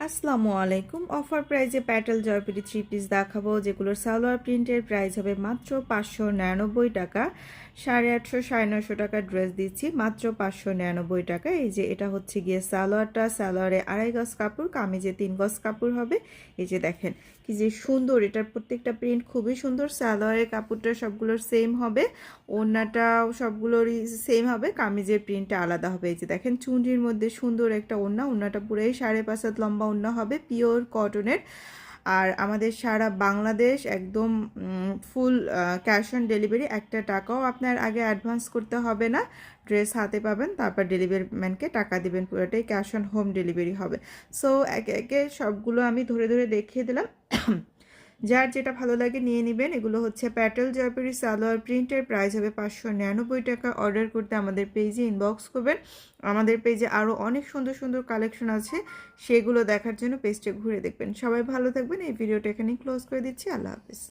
আসসালামু আলাইকুম। অফার প্রাইজে প্যাটেল জয়পুরি থ্রি পিস দেখাবো, যেগুলোর সালোয়ার প্রিন্টের প্রাইস হবে মাত্র 599 টাকা। 850 950 টাকা ড্রেস দিচ্ছি মাত্র 599 টাকা। এই যে এটা হচ্ছে গিয়ে সালোয়ারটা, সালোয়ারে 2.5 গজ কাপড়, কামিজে 3 গজ কাপড় হবে। এই যে দেখেন কি যে সুন্দর, এটার প্রত্যেকটা প্রিন্ট খুবই সুন্দর। সালোয়ারের কাপড়টা সবগুলোর সেম হবে, ওড়নাটাও সবগুলোরই সেম হবে, কামিজের প্রিন্টটা আলাদা হবে। এই যে দেখেন চুনরির মধ্যে সুন্দর একটা ওড়না, ওড়নাটা পুরোই 5.5 হাত লম্বা ওড়না হবে, পিওর কটনের। আর আমাদের সারা বাংলাদেশ একদম ফুল ক্যাশ অন ডেলিভারি, একটা টাকাও আপনার আগে অ্যাডভান্স করতে হবে না। ড্রেস হাতে পাবেন, তারপর ডেলিভারি ম্যানকে টাকা দিবেন, পুরোটাই ক্যাশ অন হোম ডেলিভারি হবে। সো একে একে সবগুলো আমি ধরে ধরে দেখিয়ে দিলাম। যার যেটা ভালো লাগে নিয়ে নেবেন। এগুলো হচ্ছে প্যাটেল জয়পুরি সালোয়ার প্রিন্টের, প্রাইস হবে 599 টাকা। অর্ডার করতে আমাদের পেজে ইনবক্স করবেন। আমাদের পেজে আরও অনেক সুন্দর সুন্দর কালেকশন আছে, সেগুলো দেখার জন্য পেজটা ঘুরে দেখবেন। সবাই ভালো থাকবেন। এই ভিডিওটা এখানেই ক্লোজ করে দিচ্ছি। আল্লাহ হাফিজ।